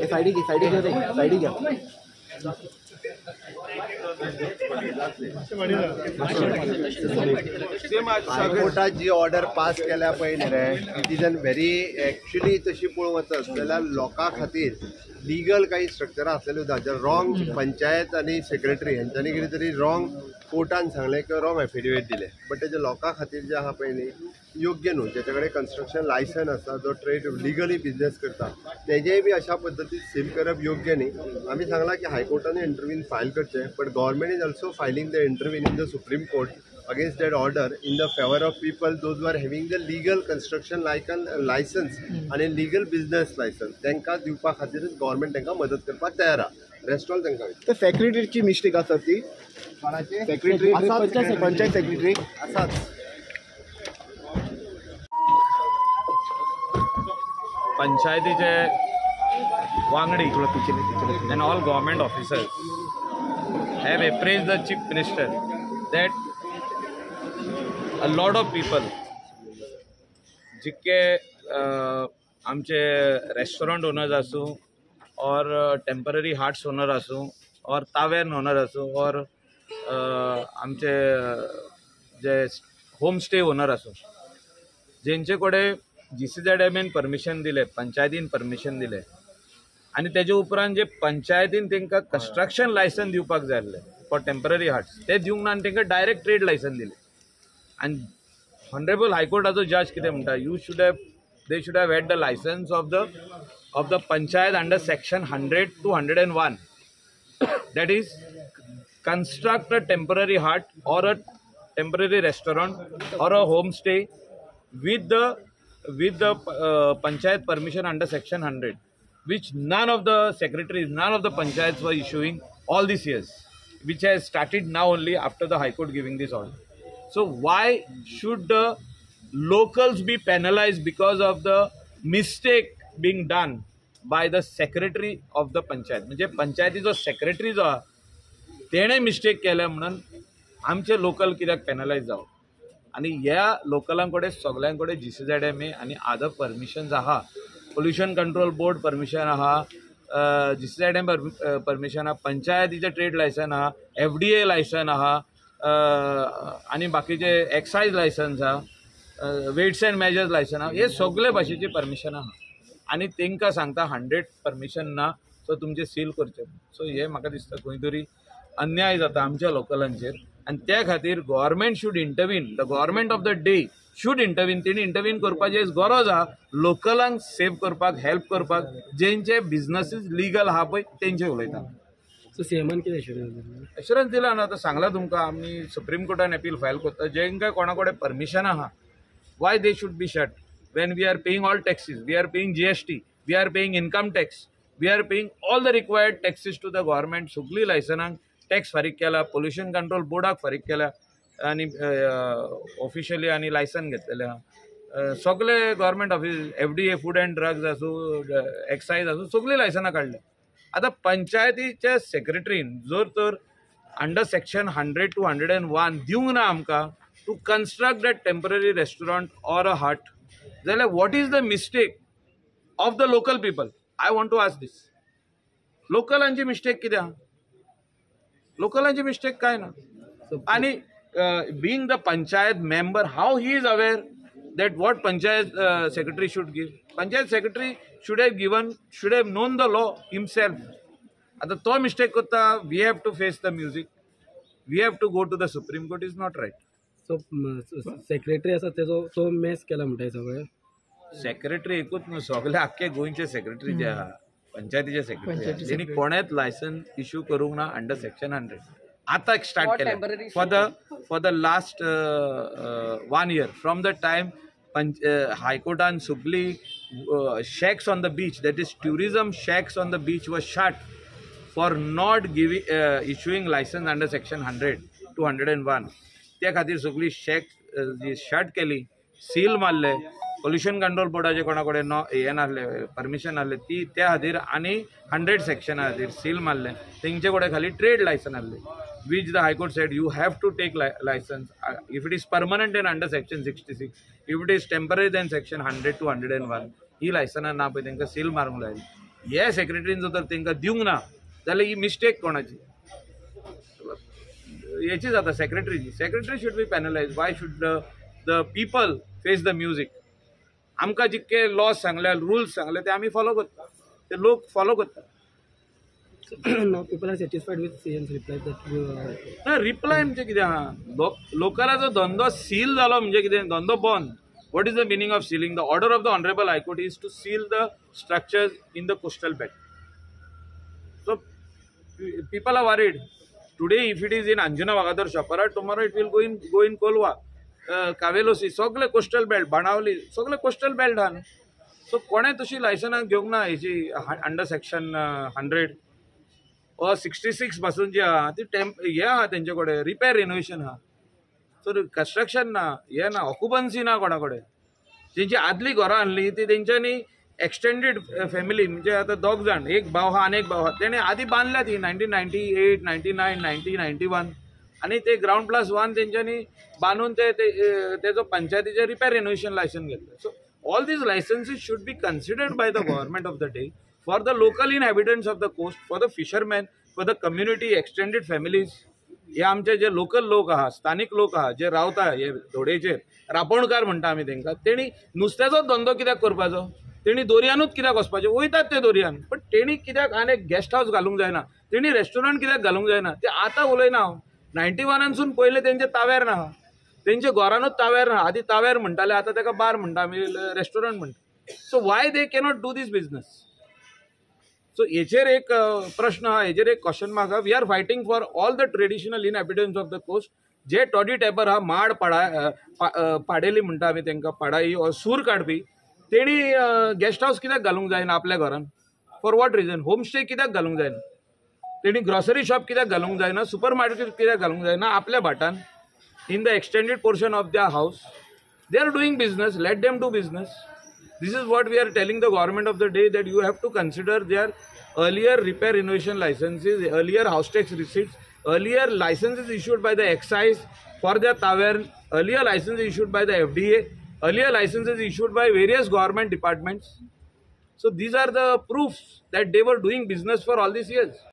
साइडी घ्या. हायकोर्टात जी order pass केल्या पळय न्ही रे, it is an very actually तशी पळोवंक वचत जाल्यार लोकां खातीर लिगल काही स्ट्रक्चर आसलेले उदा रॉंग पंचायत आनी सेक्रेटरी हांच्यांनी कितें तरी रॉंग कोर्टान सांगलें किंवा रॉंग एफिडेविट दिलें, बट तेजे लोकां खातीर जे आहा पळय न्ही योग्य न्हू. जेचे कडेन कन्स्ट्रक्शन लायसन आसा, जो ट्रेड लिगली बिजनेस करता, तेजेय बी अशा पद्दतीन सील करप योग्य न्ही. आमी सांगलां की हायकोर्टान इंटरव्यून फायल करचें, but government is also filing the इंटरव्यून in the supreme court against that order in the favor of people those who are having the legal construction license and a legal business license. तांकां दिवपा खातीरच government तांकां मदत करपाक तयार आहा. Rest all तांकां तर सेक्रेटरीची मिस्टेक आसा ती सेक्रेटरी पंचायत सेक्रेटरी आसात. पंचायतीचे वांगडी and all government officers have appraised the chief minister that a lot of people जितके आमचे रेस्टोरंट ओनर्स आसूं और टेम्पररी हार्ट्स ओनर आसूं और तावेर्न ओनर आसूं और आमचे जे होम स्टे ओनर आसूं, जेंचे कडेन GCZMन परमिशन दिले, पंचायतीन परमिशन दिले आनी तेजे उपरांत जे पंचायतीन तांकां कंस्ट्रक्शन लायसन दिवपाक जाय आसलें फॉर टेम्पररी हार्ट्स, ते दिवंक ना आनी तांकां डायरेक्ट ट्रेड लायसन दिले. And Honorable High Court as a judge कितें म्हणटा, they should have had the license of the panchayat under section 100 to 101. That is, construct a temporary hut or a temporary restaurant or a homestay with the panchayat permission under section 100, which none of the secretaries, none of the panchayats were issuing all these years, which has started now only after the High Court giving this order. So why should the locals be penalized because of the mistake being done by the secretary of the panchayat? म्हणजे पंचायतीचो secretary जो आहा तेणे mistake केल्या म्हणून आमचे local कित्याक पेनलायज जावं. आनी ह्या लोकलां कडेन सगळ्यां कडेन GCZMA आनी अदर परमिशन्स आहा, पोल्युशन कंट्रोल बोर्ड परमिशन आहा, GCZMA परमिशन आहा, पंचायतीचे ट्रेड लायसन आहा, FDA लायसन आहा आनी बाकीचे एक्सायज लायसन्स आहा, वेट्स एंड मेजर्स लायसन आहा, हे सगळे भाशेची परमिशन आहा आनी तांकां सांगता 100 परमिशन ना, सो तुमचे सील करचे. सो हे म्हाका दिसता खंय तरी अन्याय जाता आमच्या लोकलांचेर आनी त्या खातीर government should intervene, the government of the day should intervene. तेणी इंटरवीन करपाची गरज आहा लोकलांक सेव करपाक, हेल्प करपाक, जेंचे बिजनसीस लिगल आहा पळय तेंचे उलयता. सो सीएमान कितें एश्युरन्स दिला ना, आतां सांगला तुमकां आमी सुप्रीम कोर्टान अपील फायल करता. जेंकां कोणा कडेन परमिशन आहा, why they should be shut when we are paying all taxes, we are paying GST, we are paying income tax, we are paying all the required taxes to the government. सगळी लायसनांक tax फारीक केला, pollution control बोर्डाक फारीक केला आनी officially आनी licence घेतलेले आहा. सगळे government office, FDA, food and drugs आसूं, एक्सायज आसूं, सगळी लायसनां काडल्या. आता पंचायतीच्या सेक्रेटरीन जर तर अंडर सेक्शन 100 to 101 दिवंक ना आमकां to construct that temporary restaurant or a hut, जाल्यार what is the mistake of the local people? I want to ask this. लोकलांची मिस्टेक कितें आहा? लोकलांची मिस्टेक काय ना. आनी being the panchayat member, how he is aware that what panchayat secretary should give? Panchayat secretary should have known the law himself. आता तो mistake करता, we have to face the music, we have to go to the Supreme Court, is not right. So secretary आसा तेजो तो mess केला म्हणटाय सगळे. Secretary एकूच न्हू, सगळे आख्खे गोंयचे सेक्रेटरी जे आहा, पंचायतीचे सेक्रेटरी, तेणी कोणेच लायसन्स इश्यू करूंक ना अंडर सेक्शन 100. आता स्टार्ट केलें for the last 1 year from the time हायकोर्टान सगळी shacks on the beach, that is tourism shacks on the beach, was shut for not issuing license under section 100 to 101. त्या खातीर सगळी shack shut केली, seal मारले. Pollution control बोर्डाचे कोणा कडेन हे नासले, परमिशन नासले, ती त्या खातीर आनी 100 सेक्शना खातीर सील मारले. तेंचे कडेन खाली ट्रेड लायसन आहले, which the High Court said you have to take license if it is permanent and under section 66, if it is temporary then section 100 to 101. ही लायसनां ना पळय तांकां सील मारूंक लायली. हे सेक्रेटरीन जर तर तांकां दिवंक ना जाल्यार ही मिस्टेक कोणाची? हेची जाता सेक्रेटरीची. Secretary should be penalised. Why should the people face the music? आमकां जितके लॉज सांगले, रुल्स सांगले ते आमी फॉलो करता, ते लोक फॉलो करता. Now people are satisfied with CM's reply that ना रिप्लाय म्हणजे कितें आहा? लोकलाचो धंदो सील जालो म्हणजे कितें? धंदो बंद. What is the meaning of sealing? The order of the honourable high court is to seal the structures in the coastal belt. So people are worried. Today, if it is in Anjuna Vagadar Shapara, tomorrow it will go in Kolwa, Kavelosi, सगळे coastal belt, Benaulim, सगळे coastal belt आहा. So कोणें तशी लायसनां घेवंक ना हेची under section 100 or 66 पासून जी आहा ती हे आहा तेंचे कडेन रिपेर रिनोवेशन आहा. सो कन्स्ट्रक्शन ना, हे ना, ऑक्युपन्सी ना कोणा कडेन. तेंची आदली घरां आहली ती तेंच्यांनी एक्सटेंडेड फॅमिली म्हणजे आतां दोग जाण, एक भाव आहा आनी एक भाव आहा, तेणें आदी बांदल्या ती 1998, 99, 90, 91 आनी ते ग्राउंड प्लस 1 तेंच्यांनी बांदून तेजो पंचायतीचे रिपेर रिनोवेशन लायसन घेतलें. So all these licences should be considered by the government of the day for the local inhabitants of the coast, for the fishermen, for the community, extended families. हे आमचे जे local लोक आहा, स्थानिक लोक आहा, जे रावता हे धोडेचेर, रापणकार म्हणटा आमी तांकां, तेणी नुस्त्याचो धंदो कित्याक करपाचो? तेणी दर्यानूच कित्याक वचपाचें? वयतात ते दर्यान, पण तेणी कित्याक आनी एक गेस्ट हावस घालूंक जायना? तेणी रेस्टॉरंट कित्याक घालूंक जायना? ते आतां उलयना हांव. 91सून पयलें तेंचे तावेर ना, तेंचे घरानूच तावेर ना. आदी तावेर म्हणटाले, आतां ताका बार म्हणटा आमी, रेस्टॉरंट म्हणटा. So why they cannot do this business? So हेचेर एक प्रश्न आहा, हेचेर एक क्वेश्चन मार्क आहा. We are fighting for all the traditional inhabitants of the coast. जे टॉडी टॅपर आहा, माड पाडेली म्हणटा आमी तांकां, पाडाई ऑर सूर काडपी, तेणी गेस्ट हावस कित्याक घालूंक जायना आपल्या घरान? For what reason? Home stay कित्याक घालूंक जायना? तेणी ग्रॉसरी शॉप कित्याक घालूंक जायना? सुपर मार्केट कित्याक घालूंक जायना आपल्या भाटान? In the extended portion of their house they are doing business. Let them do business. This is what we are telling the government of the day, that you have to consider their earlier repair renovation licenses, earlier house tax receipts, earlier licenses issued by the excise for their tavern, earlier licenses issued by the FDA, earlier licenses issued by various government departments. So these are the proofs that they were doing business for all these years.